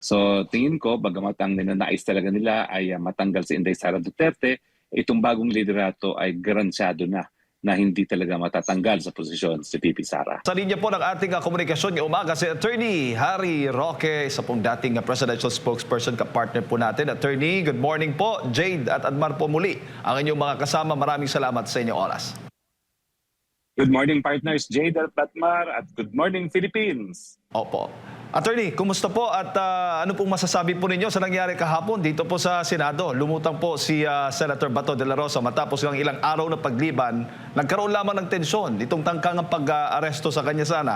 So tingin ko, bagamat ang ninanais talaga nila ay matanggal si Inday Sara Duterte, itong bagong liderato ay garansyado na hindi talaga matatanggal sa posisyon si Pipi Sara. Sa linya po ng ating komunikasyon ngayong umaga si Attorney Harry Roque, isa pong dating presidential spokesperson, kapartner po natin. Attorney, good morning po. Jade at Admar po muli ang inyong mga kasama. Maraming salamat sa inyong oras. Good morning partners Jade at Batmar at good morning Philippines! Opo. Attorney, kumusta po at ano pong masasabi po ninyo sa nangyari kahapon dito po sa Senado? Lumutang po si Senator Bato de la Rosa matapos ng ilang araw na pagliban. Nagkaroon lamang ng tensyon itong tangkangang pag-aresto sa kanya sana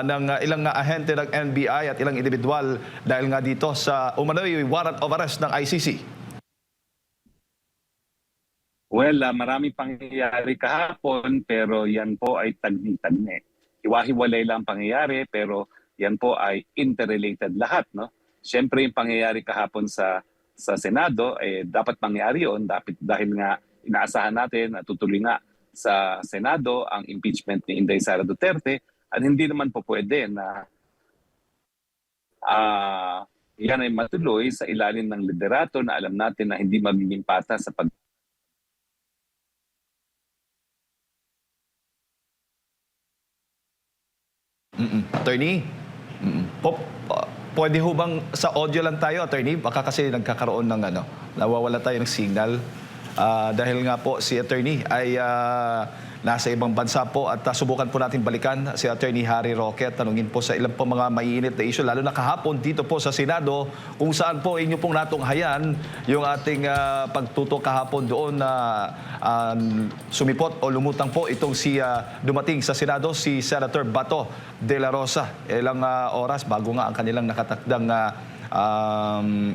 ng ilang ahente ng NBI at ilang individual dahil nga dito sa umano'y warrant of arrest ng ICC. Well, maraming pangyayari kahapon pero yan po ay tagni-tagne. Hiwa-hiwalay lang pangyayari pero yan po ay interrelated lahat, no? Siyempre yung pangyayari kahapon sa Senado dapat mangyari yon dahil nga inaasahan natin na tutuloy nga sa Senado ang impeachment ni Inday Sara Duterte at hindi naman po pwede na yan ay matuloy sa ilalim ng liderato na alam natin na hindi magiging patas sa Attorney? Pwede ho bang sa audio lang tayo, Attorney? Baka kasi nagkakaroon ng nawawala tayo ng signal. Dahil nga po si Attorney ay nasa ibang bansa po at subukan po natin balikan si Attorney Harry Roque at tanungin po sa ilang po mga maiinit na issue, lalo na kahapon dito po sa Senado, kung saan po inyo pong natunghayan yung ating pagtutok kahapon doon na sumipot o lumutang po itong dumating sa Senado si Senator Bato de la Rosa. Ilang oras bago nga ang kanilang nakatakdang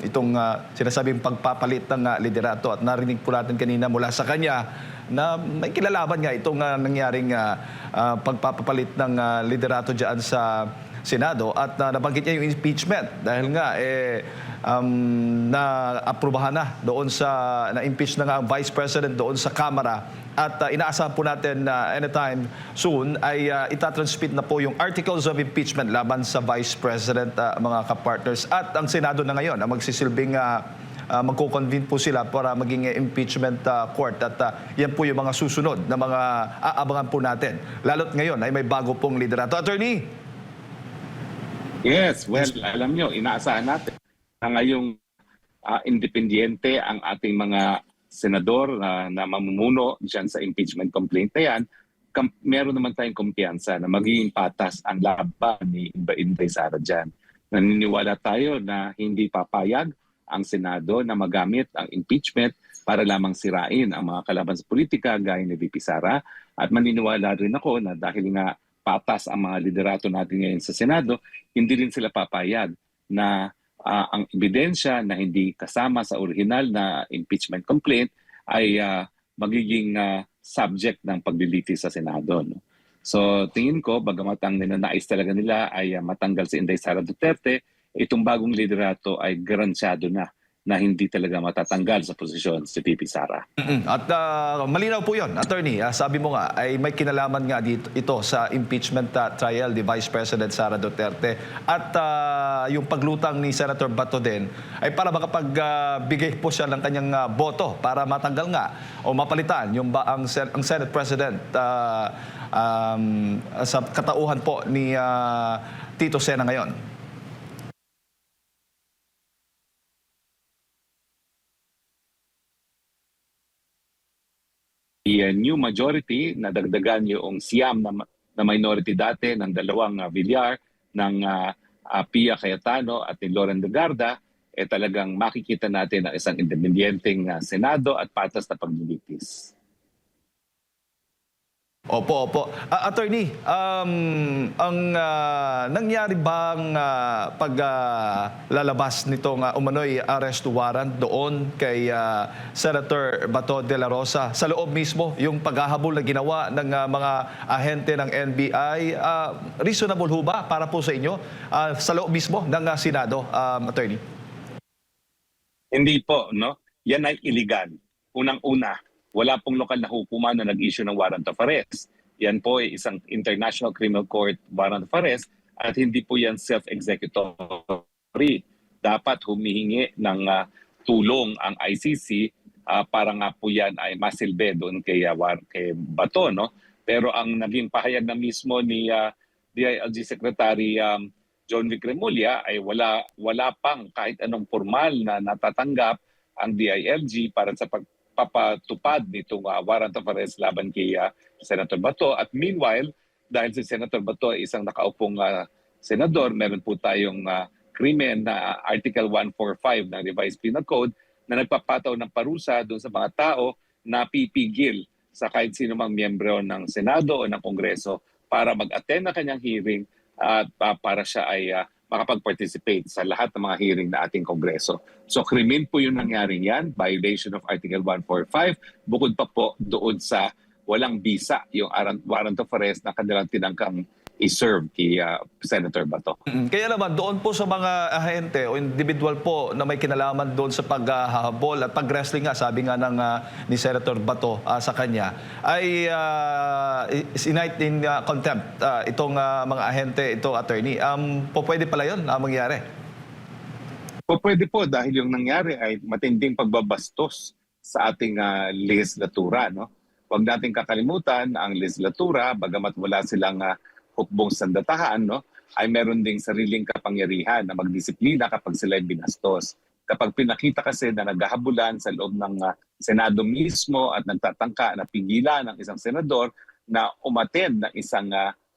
itong sinasabing pagpapalit ng liderato at narinig po natin kanina mula sa kanya na may kilalaban nga itong nangyaring pagpapalit ng liderato dyan sa Senado at nabanggit niya yung impeachment dahil nga na-aprobahan na doon na-impeach na nga ang Vice President doon sa Kamara at inaasahan po natin na anytime soon ay itatransmit na po yung articles of impeachment laban sa Vice President, mga kapartners, at ang Senado na ngayon ang magsisilbing magko-convene po sila para maging impeachment court at yan po yung mga susunod na mga aabangan po natin. Lalo't ngayon ay may bago pong liderato. Attorney? Yes, well, alam nyo, inaasahan natin na ngayong independyente ang ating mga senador na mamumuno dyan sa impeachment complaint na yan, meron naman tayong kumpiyansa na magiging patas ang laban ni Inday Sara dyan. Naniniwala tayo na hindi papayag ang Senado na magamit ang impeachment para lamang sirain ang mga kalaban sa politika gaya ni VP Sara. At maniniwala rin ako na dahil nga patas ang mga liderato natin ngayon sa Senado, hindi rin sila papayag na ang ebidensya na hindi kasama sa original na impeachment complaint ay magiging subject ng paglilitis sa Senado. No? So tingin ko, bagamat ang ninanais talaga nila ay matanggal si Inday Sara Duterte, itong bagong liderato ay garansyado na hindi talaga matatanggal sa posisyon si Pipi Sara. At malinaw po yun, Attorney. Sabi mo nga, ay may kinalaman nga dito, ito sa impeachment trial ni Vice President Sara Duterte. At yung paglutang ni Senator Bato din, ay para makapagbigay po siya ng kanyang boto para matanggal nga o mapalitan yung ang Senate President sa katauhan po ni Tito Sena ngayon. New majority na dagdagan yung siyam na minority dati ng dalawang Villar, ng Pia Cayetano at ni Loren Legarda, talagang makikita natin ang isang independenteng Senado at patas na paglilitis. Opo. Attorney, ang nangyari bang paglalabas nitong umano'y arrest warrant doon kay Senator Bato de la Rosa sa loob mismo, yung paghahabol na ginawa ng mga ahente ng NBI, reasonable ho ba para po sa inyo sa loob mismo ng Senado, Attorney? Hindi po, no? Yan ay illegal. Unang-una, wala pong lokal na hukuman na nag-issue ng warrant of arrest. Yan po ay isang International Criminal Court warrant of arrest at hindi po yan self-executory. dapat humihingi ng tulong ang ICC para nga po yan ay masilbi doon kay Bato. No? Pero ang naging pahayag na mismo ni DILG Secretary John Vic Remulla ay wala pang kahit anong formal na natatanggap ang DILG para sa pagpapatupad nitong warrant of arrest laban kay Senator Bato. At meanwhile, dahil si Senator Bato ay isang nakaupong senador, meron po tayong krimen na Article 145 ng Revised Penal Code na nagpapataw ng parusa doon sa mga tao na pipigil sa kahit sino mang miyembro ng Senado o ng Kongreso para mag-attend ng kanyang hearing at para siya ay makapag-participate sa lahat ng mga hearing na ating Kongreso. So krimen po yung nangyaring yan, violation of Article 145, bukod pa po doon sa walang bisa yung warrant of arrest na kanilang tinangkang i-serve kay Senator Bato. Kaya naman doon po sa mga ahente o individual po na may kinalaman doon sa paghahabol at pag-wrestling nga, sabi nga ng ni Senator Bato sa kanya, ay cite in contempt itong mga ahente, ito attorney. Po pwede pala yun mangyari? Pwede po dahil yung nangyari ay matinding pagbabastos sa ating legislatura. No? Huwag nating kakalimutan ang legislatura, bagamat wala silang hukbong sandatahan, no, ay meron ding sariling kapangyarihan na magdisiplina kapag sila ay binastos. Kapag pinakita kasi na naghahabulan sa loob ng Senado mismo at nagtatangka na pigilan ng isang senador na umattend ng isang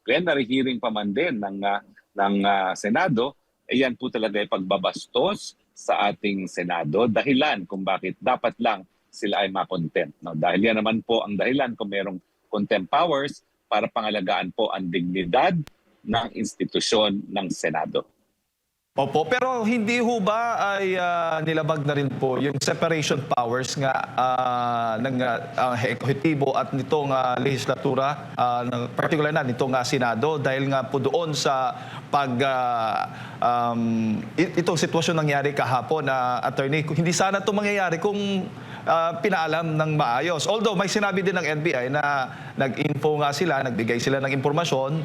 plenary hearing pa man din ng Senado, yan po talaga ay pagbabastos sa ating Senado. Dahilan kung bakit dapat lang sila ay ma-contempt. No? Dahil yan naman po ang dahilan kung mayroong contempt powers para pangalagaan po ang dignidad ng institusyon ng Senado. Opo, pero hindi ho ba ay nilabag na rin po yung separation powers nga ng ehekutibo at nitong legislatura, particular na nitong Senado, dahil nga po doon sa itong sitwasyon nangyari kahapon na attorney, hindi sana ito mangyayari kung pinaalam ng maayos. Although may sinabi din ng NBI na nag-info nga sila, nagbigay sila ng impormasyon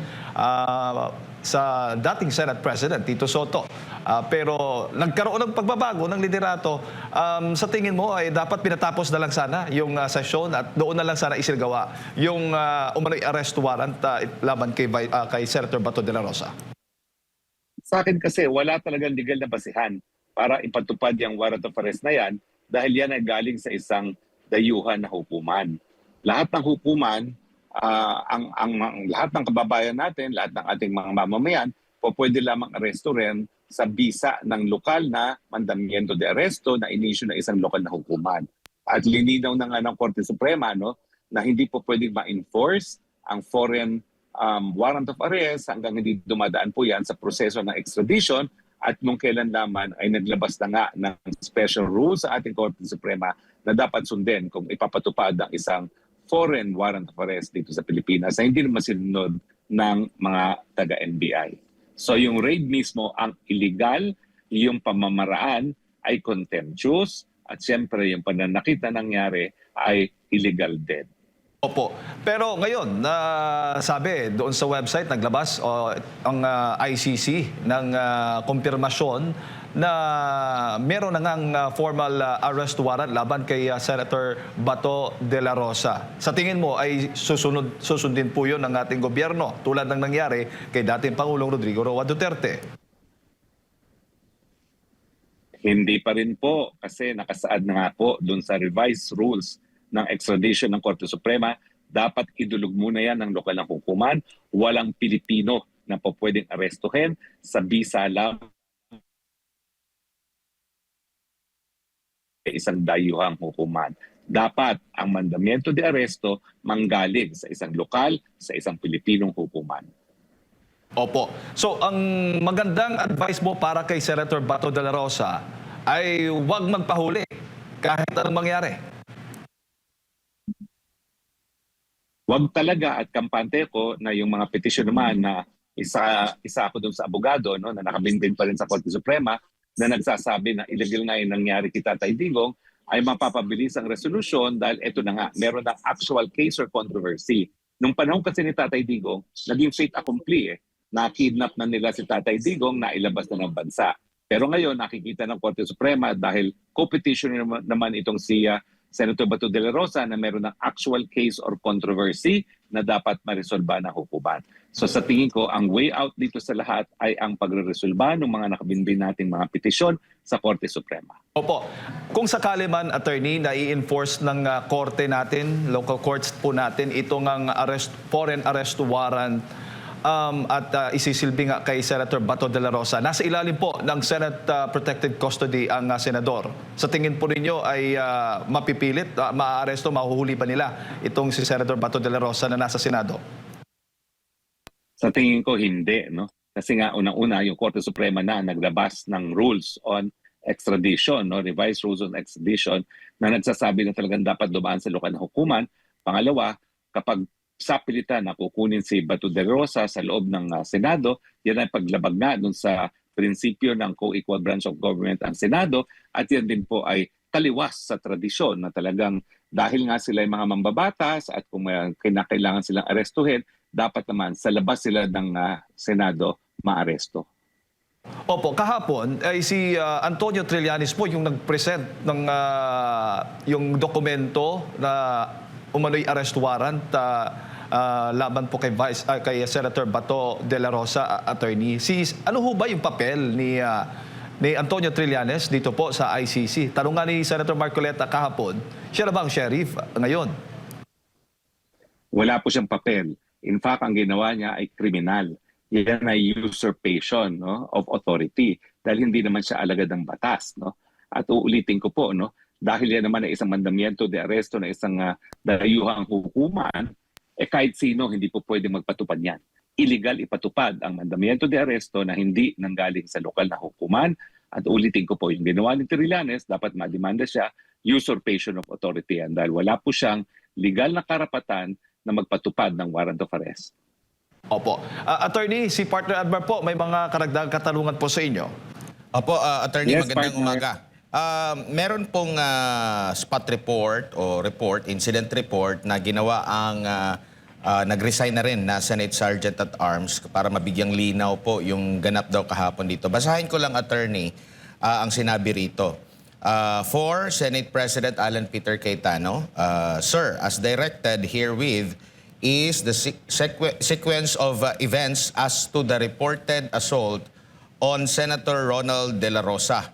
sa dating Senate President Tito Soto. Pero nagkaroon ng pagbabago ng liderato. Sa tingin mo ay dapat pinatapos na lang sana yung sesyon at doon na lang sana isinagawa yung umano'y arrest warrant laban kay Senator Bato de la Rosa. Sa akin kasi wala talagang legal na basihan para ipatupad yung warrant of arrest na yan dahil yan ay galing sa isang dayuhan na hukuman. Lahat ng hukuman, ang lahat ng kababayan natin, lahat ng ating mga mamamayan, pwede lamang aresto rin sa bisa ng lokal na mandamiento de arresto na inisyu ng isang lokal na hukuman. At lininaw na nga ng Korte Suprema, no, na hindi po pwedeng ma-enforce ang foreign warrant of arrest hanggang hindi dumadaan po yan sa proseso ng extradition. At nung kailan naman ay naglabas na nga ng special rules sa ating Korte Suprema na dapat sundin kung ipapatupad ang isang foreign warrant of arrest dito sa Pilipinas na hindi naman sinunod ng mga taga-NBI. So yung raid mismo ang illegal, yung pamamaraan ay contemptuous at siyempre yung pananakit na nangyari ay illegal din. Opo. Pero ngayon, sabi doon sa website, naglabas ang ICC ng kumpirmasyon na meron na ngang formal arrest warrant laban kay Senator Bato de la Rosa. Sa tingin mo ay susundin po yun ng ating gobyerno tulad ng nangyari kay dating Pangulong Rodrigo Roa Duterte? Hindi pa rin po kasi nakasaad na nga po doon sa revised rules ng extradition ng Korte Suprema, dapat idulog muna yan ng lokal na hukuman. Walang Pilipino na po pwedeng arestuhin sa bisa lang isang dayuhang hukuman. Dapat ang mandamiento de aresto manggaling sa isang lokal, sa isang Pilipinong hukuman. Opo. So ang magandang advice mo para kay Senator Bato de la Rosa ay huwag magpahuli kahit anong mangyari. Wag talaga at kampante ko na yung mga petisyon naman na isa ako doon sa abogado no, na nakabindin pa rin sa Korte Suprema na nagsasabi na illegal nga yung nangyari kay Tatay Digong ay mapapabilis ang resolusyon dahil ito na nga, meron ng actual case or controversy. Nung panahon kasi ni Tatay Digong, naging fait accompli eh. Na-kidnap na nila si Tatay Digong na ilabas na ng bansa. Pero ngayon, nakikita ng Korte Suprema dahil co-petitioner naman itong si Senator Bato de la Rosa na meron ng actual case or controversy na dapat maresolba ng hukuman. So sa tingin ko, ang way out dito sa lahat ay ang pagreresolba ng mga nakabinbin nating mga petisyon sa Korte Suprema. Opo. Kung sakali man, attorney, na i-enforce ng korte natin, local courts po natin, itong ang foreign arrest warrant at isisilbi nga kay Senator Bato de la Rosa, nasa ilalim po ng Senate Protected Custody ang senador. Sa tingin po ninyo ay mapipilit, maaaresto, mahuhuli ba nila itong si Senator Bato de la Rosa na nasa Senado? Sa tingin ko hindi, no? Kasi nga unang-una yung Korte Suprema na naglabas ng rules on extradition, no? Revised rules on extradition na nagsasabi na talagang dapat dumaan sa lokal na hukuman. Pangalawa, kapag sa pilitan na kukunin si Bato de Rosa sa loob ng Senado, yan ay paglabag na dun sa prinsipyo ng co-equal branch of government ang Senado at yan din po ay taliwas sa tradisyon na talagang dahil nga sila ay mga mambabatas at kung kinakailangan silang arestuhin, dapat naman sa labas sila ng Senado maaresto. Opo, kahapon ay si Antonio Trillanes po yung nag-present ng yung dokumento na umano'y arrest warrant laban po kay Senator Bato de la Rosa, attorney. Ano ho ba yung papel ni Antonio Trillanes dito po sa ICC? Tanong nga ni Senator Marcoleta kahapon, siya na ba ang sheriff ngayon? Wala po siyang papel. In fact, ang ginawa niya ay kriminal. Yan ay usurpation, no, of authority dahil hindi naman siya alagad ng batas, no. At uulitin ko po, no, dahil yan naman ay isang mandamiento de aresto na isang dayuhang hukuman, kahit sino hindi po pwede magpatupad yan. Illegal ipatupad ang mandamiento de aresto na hindi nanggaling sa lokal na hukuman. At ulitin ko po, yung ginawa ni Trillanes, dapat mademanda siya usurpation of authority yan dahil wala po siyang legal na karapatan na magpatupad ng warrant of arrest. Opo. Attorney, si Partner Admar po, may mga karagdagang katanungan po sa inyo. Opo, Attorney, Yes, magandang partner. umaga. Meron pong spot report o incident report na ginawa ang nag-resign na rin na Senate Sergeant at Arms para mabigyang linaw po yung ganap daw kahapon dito. Basahin ko lang, Attorney, ang sinabi rito. For Senate President Alan Peter Cayetano, Sir, as directed herewith is the sequence of events as to the reported assault on Senator Ronald De La Rosa.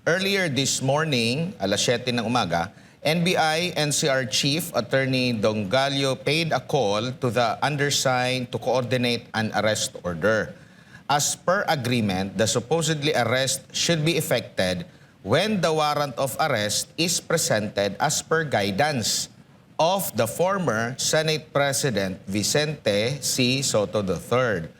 Earlier this morning, alas 7 ng umaga, NBI NCR Chief Attorney Dongalio paid a call to the undersigned to coordinate an arrest order. As per agreement, the supposedly arrest should be effected when the warrant of arrest is presented as per guidance of the former Senate President Vicente C. Soto III.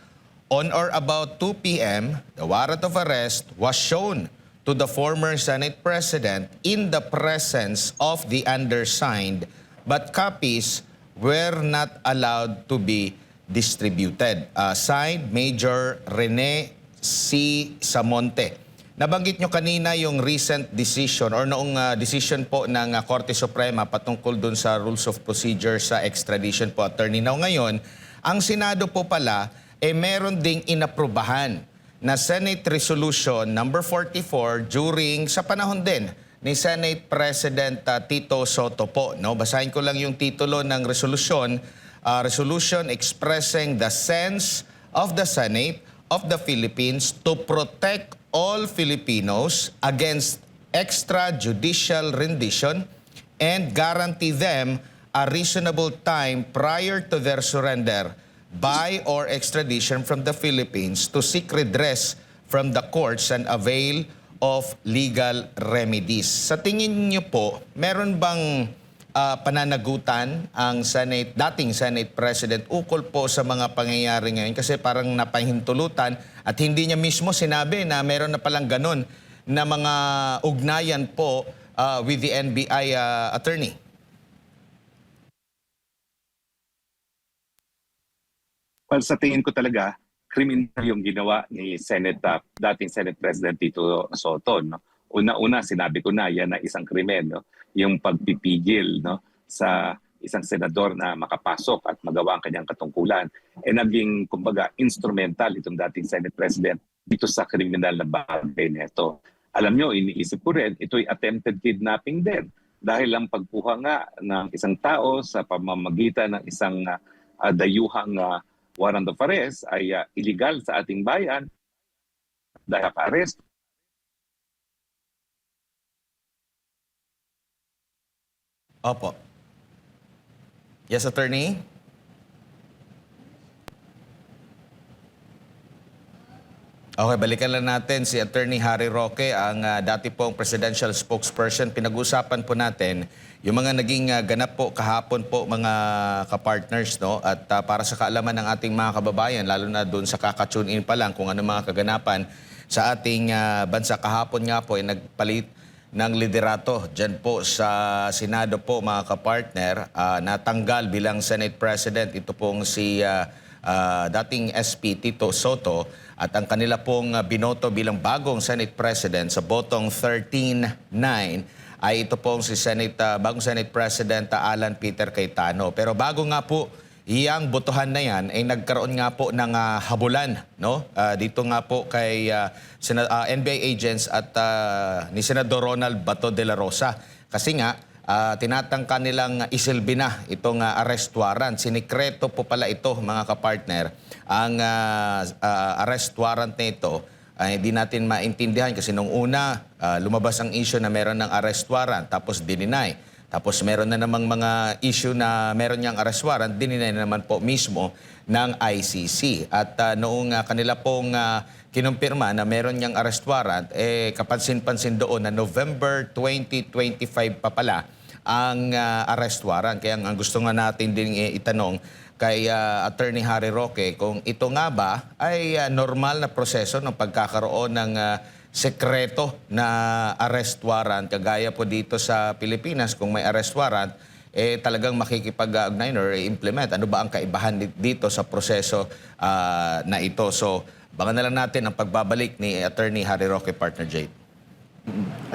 On or about 2 p.m., the warrant of arrest was shown to the former Senate President in the presence of the undersigned, but copies were not allowed to be distributed. Signed, Major Rene C. Samonte. Nabanggit nyo kanina yung recent decision or noong decision po ng Korte Suprema patungkol dun sa rules of procedure sa extradition po, Attorney. Now ngayon, ang Senado po pala, meron ding inaprubahan na Senate Resolution number 44 sa panahon din ni Senate President Tito Soto po. No? Basahin ko lang yung titulo ng resolution. Resolution expressing the sense of the Senate of the Philippines to protect all Filipinos against extrajudicial rendition and guarantee them a reasonable time prior to their surrender by or extradition from the Philippines to seek redress from the courts and avail of legal remedies. Sa tingin niyo po, meron bang pananagutan ang dating Senate President ukol po sa mga pangyayari ngayon? Kasi parang napahintulutan at hindi niya mismo sinabi na meron na palang ganun na mga ugnayan po with the NBI, Attorney. Well, sa tingin ko talaga, kriminal yung ginawa ni dating Senate President Tito Soto. No? Una-una, sinabi ko na, yan na isang krimen. No? Yung pagpipigil, no? Sa isang senador na makapasok at magawa ang kanyang katungkulan. Naging, kumbaga, instrumental itong dating Senate President dito sa kriminal na bagay nito. Alam nyo, iniisip ko rin, ito'y attempted kidnapping din. Dahil ang pagkuha nga ng isang tao sa pamamagitan ng isang dayuhang warrant of arrest ay illegal sa ating bayan dahil arrest. Opo. Yes, attorney? Okay, balikan lang natin si Attorney Harry Roque, ang dati pong presidential spokesperson. Pinag-usapan po natin yung mga naging ganap po kahapon po mga kapartners, no? At para sa kaalaman ng ating mga kababayan, lalo na doon sa kaka-tune in pa lang kung ano mga kaganapan sa ating bansa kahapon nga po ay nagpalit ng liderato dyan po sa Senado po mga kapartner. Natanggal bilang Senate President ito pong si dating SP Tito Soto at ang kanila pong binoto bilang bagong Senate President sa botong 13-9 ay ito pong si bagong Senate President Alan Peter Cayetano. Pero bago nga po iyang botohan na yan ay nagkaroon nga po ng habulan, no? Dito nga po kay NBI agents at ni Senador Ronald Bato de la Rosa. Kasi nga tinatangka nilang isilbi na itong arrest warrant. Sinikreto po pala ito, mga kapartner. Ang arrest warrant na ito ay hindi natin maintindihan kasi nung una lumabas ang issue na meron ng arrest warrant tapos dininay. Tapos meron na namang mga issue na meron niyang arrest warrant, dininay na naman po mismo ng ICC. At noong kanila pong kinumpirma na meron niyang arrest warrant, kapansin-pansin doon na November 2025 pa pala ang arrest warrant. Kaya ang gusto nga natin din itanong kay Attorney Harry Roque kung ito nga ba ay normal na proseso ng pagkakaroon ng sekreto na arrest warrant. Kagaya po dito sa Pilipinas, kung may arrest warrant, talagang makikipag-ugnayan or implement. Ano ba ang kaibahan dito sa proseso na ito? So, baka na lang natin ang pagbabalik ni Attorney Harry Roque, Partner Jade.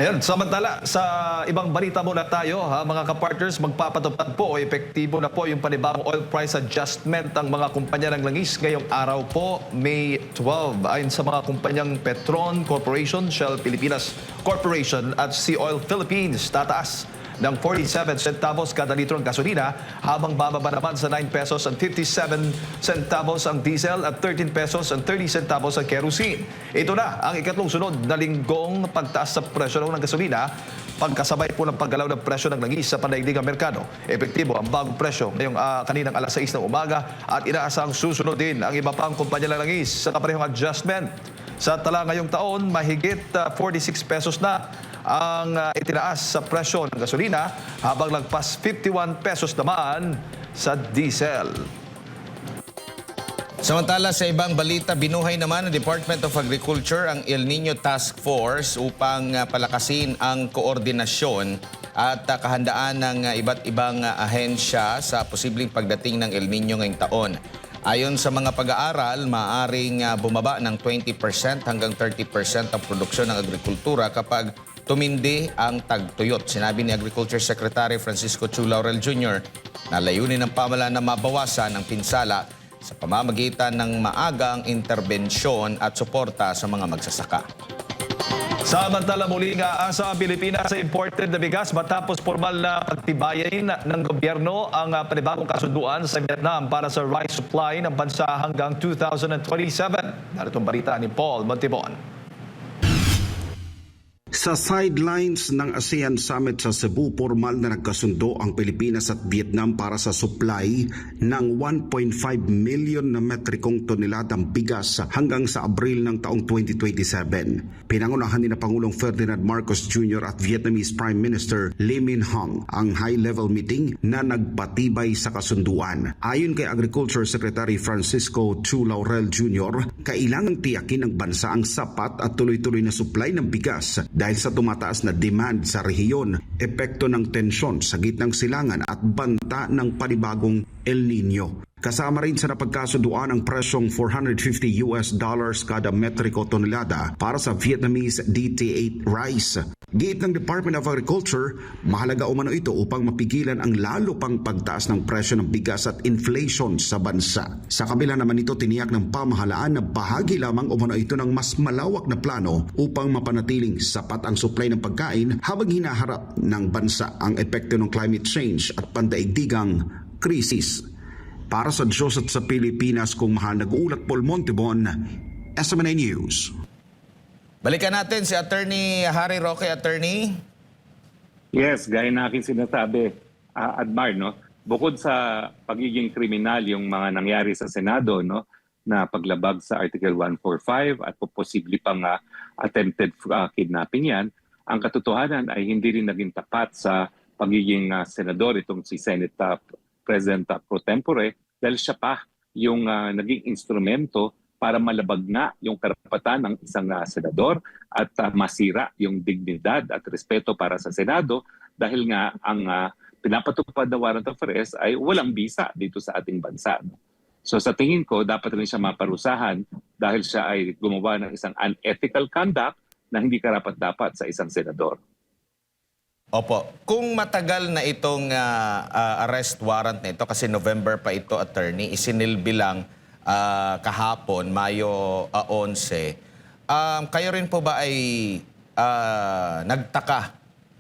Ayan, samantala, sa ibang balita muna tayo, mga kapartners, magpapatupad po o epektibo na po yung panibagong oil price adjustment ang mga kumpanya ng langis ngayong araw po, May 12. Ayon sa mga kumpanyang Petron Corporation, Shell Pilipinas Corporation at Sea Oil Philippines, tataas ng 47 centavos kada litro ng gasolina habang bababa naman sa 9 pesos and 57 centavos ang diesel at 13 pesos and 30 centavos ang kerosene. Ito na ang ikatlong sunod na linggong pagtaas sa presyo ng gasolina pagkasabay po ng paggalaw ng presyo ng langis sa pandaigdigang merkado. Epektibo ang bagong presyo ngayong kaninang alas 6 ng umaga at inaasang susunod din ang iba pang kumpanya ng langis sa kaparehong adjustment. Sa tala ngayong taon, mahigit 46 pesos na ang itinaas sa presyo ng gasolina habang lagpas 51 pesos naman sa diesel. Samantala sa ibang balita, binuhay naman ng Department of Agriculture ang El Nino Task Force upang palakasin ang koordinasyon at kahandaan ng iba't ibang ahensya sa posibleng pagdating ng El Nino ngayong taon. Ayon sa mga pag-aaral, maaaring bumaba ng 20% hanggang 30% ang produksyon ng agrikultura kapag tumindi ang tagtuyot. Sinabi ni Agriculture Secretary Francisco Chu Laurel Jr. na layunin ng pamahalaan na mabawasan ang pinsala sa pamamagitan ng maagang interbensyon at suporta sa mga magsasaka. Samantala muli nga asa ang Pilipinas sa imported na bigas matapos formal na pagtibayin ng gobyerno ang panibagong kasunduan sa Vietnam para sa rice supply ng bansa hanggang 2027. Narito ang balita ni Paul Montibon. Sa sidelines ng ASEAN Summit sa Cebu, formal na nagkasundo ang Pilipinas at Vietnam para sa supply ng 1.5 million na metrikong toneladang bigas hanggang sa Abril ng taong 2027. Pinangunahan ni na Pangulong Ferdinand Marcos Jr. at Vietnamese Prime Minister Lee Min Hong ang high-level meeting na nagpatibay sa kasunduan. Ayon kay Agriculture Secretary Francisco Chu Laurel Jr., kailangang tiyakin ng bansa ang sapat at tuloy-tuloy na supply ng bigas dahil sa tumataas na demand sa rehiyon, epekto ng tensyon sa gitnang silangan at banta ng panibagong El Nino. Kasama rin sa napagkasunduan ang presyong $450 kada metriko tonelada para sa Vietnamese DT8 rice. Giit ng Department of Agriculture, mahalaga umano ito upang mapigilan ang lalo pang pagtaas ng presyo ng bigas at inflation sa bansa. Sa kabila naman ito, tiniyak ng pamahalaan na bahagi lamang umano ito ng mas malawak na plano upang mapanatiling sapat ang supply ng pagkain habang hinaharap ng bansa ang epekto ng climate change at pandaigdigang krisis. Para sa Diyos at sa Pilipinas, kung mahal nag-uulat Paul Montebon, SMNA News. Balikan natin si Attorney Harry Roque. Attorney. Yes, gaya na aking sinasabi, Admar, no? Bukod sa pagiging kriminal yung mga nangyari sa Senado, no, na paglabag sa Article 145 at posible pang attempted kidnapping yan, ang katotohanan ay hindi rin naging tapat sa pagiging senador itong si Senate President pro tempore dahil siya pa yung naging instrumento para malabag na yung karapatan ng isang senador at masira yung dignidad at respeto para sa Senado dahil nga ang pinapatupad na warrant of arrest ay walang bisa dito sa ating bansa. So sa tingin ko, dapat rin siya maparusahan dahil siya ay gumawa ng isang unethical conduct na hindi karapat-dapat sa isang senador. Opo. Kung matagal na itong arrest warrant na ito, kasi November pa ito, Attorney, isinilbi lang kahapon, Mayo 11, kayo rin po ba ay nagtaka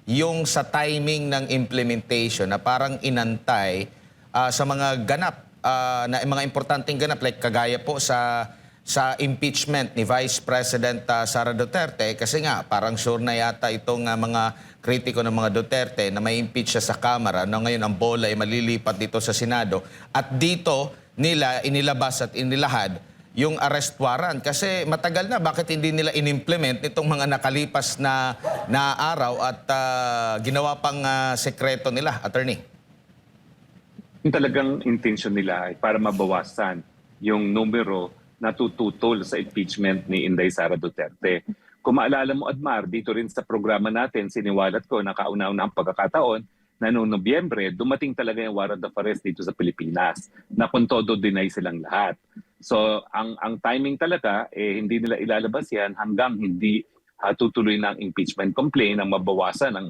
yung sa timing ng implementation na parang inantay sa mga ganap, na mga importanteng ganap, like kagaya po sa impeachment ni Vice President Sara Duterte, kasi nga parang sure na yata itong mga kritiko ng mga Duterte na may impeach siya sa Kamara na ngayon ang bola ay malilipat dito sa Senado at dito nila inilabas at inilahad yung arrest warrant kasi matagal na bakit hindi nila inimplement nitong mga nakalipas na araw at ginawa pang sekreto nila, Attorney? Yung talagang intention nila ay para mabawasan yung numero na tututol sa impeachment ni Inday Sara Duterte. Kung maalala mo, Admar, dito rin sa programa natin, siniwalat ko na kauna-una ang pagkakataon na noong Nobyembre, dumating talaga yung warrant of arrest dito sa Pilipinas na kung todo deny silang lahat. So ang timing talaga, hindi nila ilalabas yan hanggang hindi tutuloy ng impeachment complaint ang mabawasan ng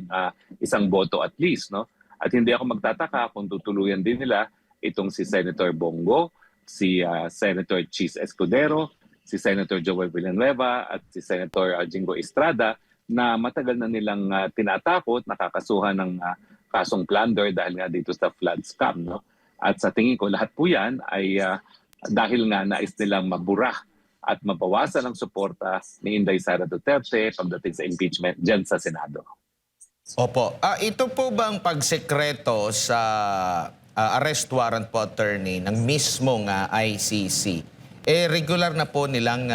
isang boto at least. No? At hindi ako magtataka kung tutuluyan din nila itong si Senator Bongo, si Senator Chis Escudero, si Senator Joel Villanueva at si Senator Jingo Estrada na matagal na nilang tinatakot, nakakasuhan ng kasong plunder dahil nga dito sa flood scam. No? At sa tingin ko, lahat po yan ay dahil nga nais nilang mabura at mabawasan ang suporta ni Inday Sara Duterte pagdating sa impeachment dyan sa Senado. Opo. Ito po bang pagsekreto sa arrest warrant po, Attorney, ng mismong ICC, regular na po nilang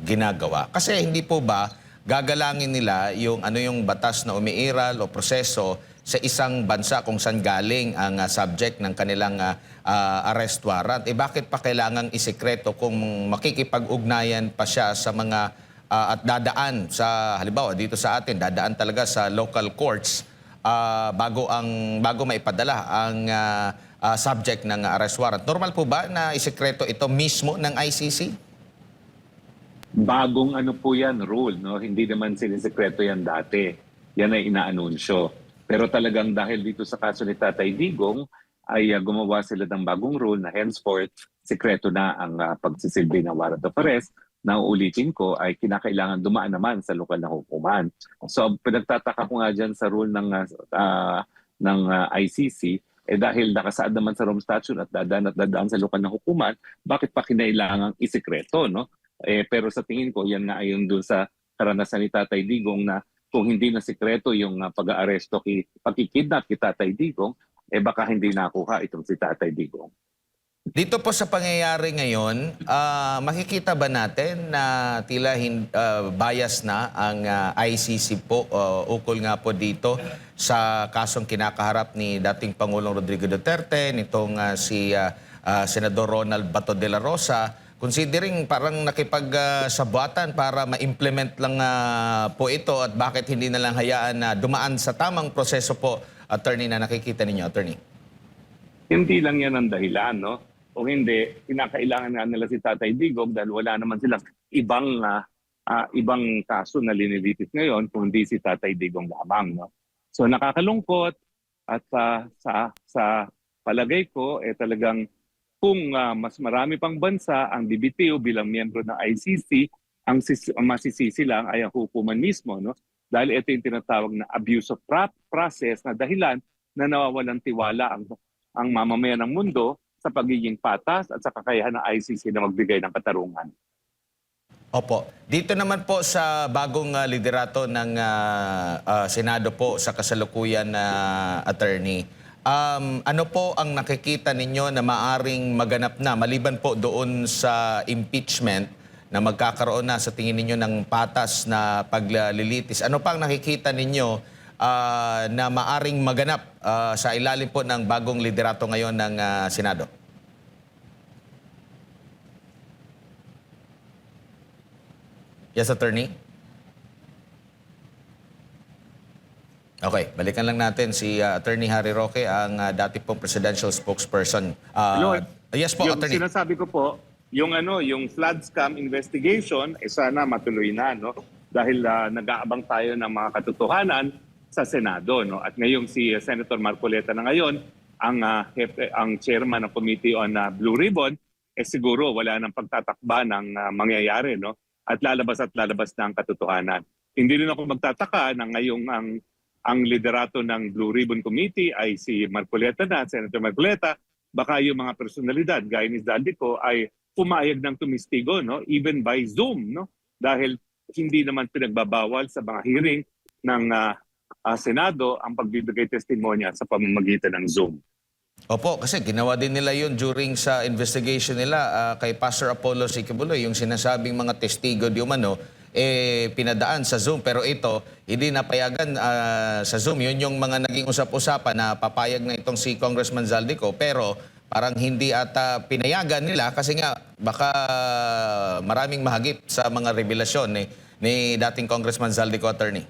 ginagawa? Kasi hindi po ba gagalangin nila yung yung batas na umiiral o proseso sa isang bansa kung saan galing ang subject ng kanilang arrest warrant? Bakit pa kailangang isekreto kung makikipag-ugnayan pa siya sa mga at dadaan sa, halimbawa dito sa atin, dadaan talaga sa local courts bago maipadala ang subject ng arrest warrant. Normal po ba na isekreto ito mismo ng ICC? Bagong po yan, rule. No? Hindi naman sinisekreto yan dati. Yan ay inaanunsyo. Pero talagang dahil dito sa kaso ni Tatay Digong, ay gumawa sila ng bagong rule na henceforth, sekreto na ang pagsisilbi ng warrant of arrest. Na uulitin ko ay kinakailangan dumaan naman sa lokal na hukuman. So pinagtataka ko nga dyan sa rule ng ICC, dahil nakasaad naman sa Rome Statute at dadaan sa lokal na hukuman, bakit pa kinailangang isekreto? No? Pero sa tingin ko, yan nga ayon doon sa karanasan ni Tatay Digong na kung hindi na sekreto yung pag-aaresto, pagkikidnap kay Tatay Digong, baka hindi nakuha itong si Tatay Digong. Dito po sa pangyayari ngayon, makikita ba natin na tila bias na ang ICC po ukol nga po dito sa kasong kinakaharap ni dating Pangulong Rodrigo Duterte, nitong si Senador Ronald Bato de la Rosa, considering parang nakipagsabuatan para ma-implement lang po ito at bakit hindi na lang hayaan na dumaan sa tamang proseso po, Attorney, na nakikita ninyo, Attorney? Hindi lang yan ang dahilan, no? o hindi, kinakailangan nga nila si Tatay Digong dahil wala naman silang ibang kaso na linilitis ngayon kung hindi si Tatay Digong lamang. No? So nakakalungkot at sa palagay ko, talagang kung mas marami pang bansa ang BBTO bilang miyembro ng ICC, ang masisisi lang ay ang hukuman mismo. No? Dahil ito yung tinatawag na abuse of process na dahilan na nawawalan tiwala ang mamamayan ng mundo sa pagiging patas at sa kakayahan ng ICC na magbigay ng katarungan. Opo. Dito naman po sa bagong liderato ng Senado po sa kasalukuyan na attorney, ano po ang nakikita ninyo na maaring maganap na maliban po doon sa impeachment na magkakaroon na sa tingin ninyo ng patas na paglilitis? Ano pa ang nakikita ninyo na maaring maganap sa ilalim po ng bagong liderato ngayon ng Senado? Yes, attorney? Okay, balikan lang natin si Attorney Harry Roque, ang dati pong presidential spokesperson. Hello. Yes po, Yung attorney. sinasabi ko po, yung flood scam investigation, sana matuloy na, no? Dahil nag-aabang tayo ng mga katotohanan sa Senado, no? At ngayong si Senator Marcoleta na ngayon, ang chairman ng Committee on Blue Ribbon, siguro wala nang pagtatakba ng mangyayari, no? At lalabas na ang katotohanan. Hindi rin ako magtataka na ngayong ang liderato ng Blue Ribbon Committee ay si Marcoleta na, Senator Marcoleta, baka yung mga personalidad gaya ni Zaldico ay pumayag ng tumistigo, no? Even by Zoom, no? Dahil hindi naman pinagbabawal sa mga hearing ng Senado ang pagbibigay testimonya sa pamamagitan ng Zoom. Opo, kasi ginawa din nila yun during sa investigation nila kay Pastor Apollo Siquibuloy, yung sinasabing mga testigo di umano, pinadaan sa Zoom. Pero ito, hindi napayagan sa Zoom. Yun yung mga naging usap-usapan na papayag na itong si Congressman Zaldico. Pero parang hindi ata pinayagan nila kasi nga baka maraming mahagip sa mga revelasyon ni dating Congressman Zaldico, attorney.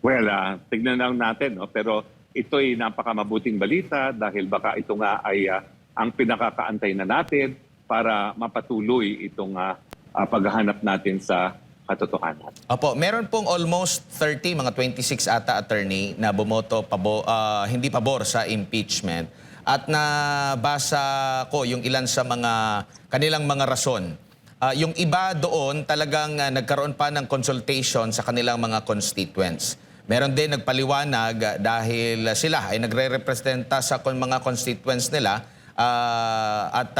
Well, tignan lang natin, no? Pero ito'y napakamabuting balita dahil baka ito nga ay ang pinakakaantay na natin para mapatuloy itong paghahanap natin sa katotohanan. Opo, meron pong almost 30, mga 26 ata, attorney, na bumoto hindi pabor sa impeachment. At nabasa ko yung ilan sa kanilang mga rason. Yung iba doon talagang nagkaroon pa ng consultation sa kanilang mga constituents. Meron din nagpaliwanag dahil sila ay nagre-representa sa mga constituents nila at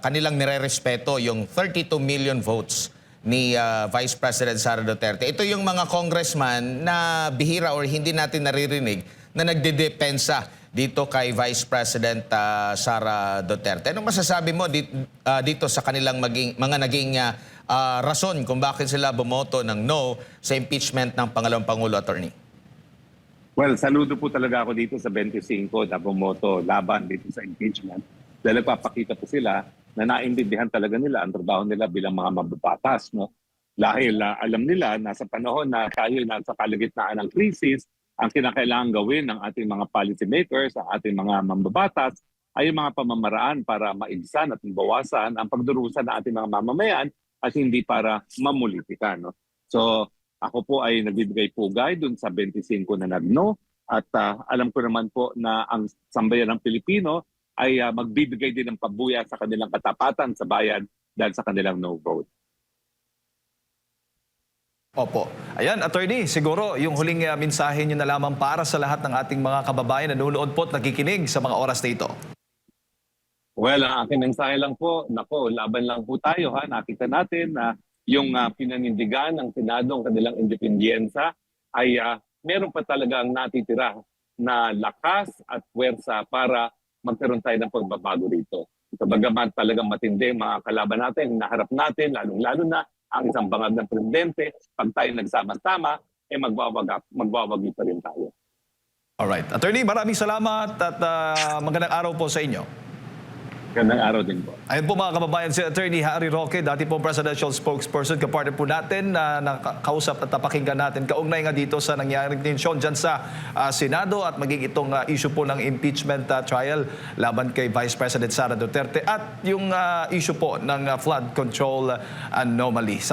kanilang nire-respeto yung 32 million votes ni Vice President Sara Duterte. Ito yung mga congressman na bihira or hindi natin naririnig na nagdedepensa dito kay Vice President Sara Duterte. Anong masasabi mo dito sa kanilang mga naging rason kung bakit sila bumoto ng no sa impeachment ng Pangalawang Pangulo, attorney? Well, saludo po talaga ako dito sa 25 na bumoto laban dito sa impeachment. Dahil nagpapakita po sila na naintindihan talaga nila ang trabaho nila bilang mga mababatas. No? Dahil alam nila na sa panahon na tayo nasa kalagitnaan ng krisis, ang kinakailangan gawin ng ating mga policy makers, ang ating mga mambabatas, ay yung mga pamamaraan para maibsan at mabawasan ang pagdurusa ng ating mga mamamayan at hindi para mamulitika. No? So, ako po ay nagbibigay pugay dun sa 25 na nagno at alam ko naman po na ang sambayan ng Pilipino ay magbibigay din ng pabuya sa kanilang katapatan sa bayan dahil sa kanilang no vote. Opo. Ayan, attorney, siguro yung huling mensahe niyo na lamang para sa lahat ng ating mga kababayan na nanonood po at nakikinig sa mga oras na ito. Well, ang aking mensahe lang po, laban lang po tayo. Nakita natin na yung pinanindigan ng Senado, ang kanilang independensa, ay meron pa talagang natitira na lakas at puwersa para magkaroon tayo ng pagbabago dito. So, bagaman talagang matindi mga kalaban natin, naharap natin, lalong-lalo na ang isang bangag ng presidente, pag tayo nagsama-sama, magwawagi pa rin tayo. Alright. Attorney, maraming salamat at magandang araw po sa inyo. Gandang araw din po. Ayun po mga kababayan, si Attorney Harry Roque, dati po presidential spokesperson, kapartner po natin na nakausap at napakinggan natin kaugnay nga dito sa nangyaring tensyon dyan sa Senado at maging itong issue po ng impeachment trial laban kay Vice President Sara Duterte at yung issue po ng flood control anomaly.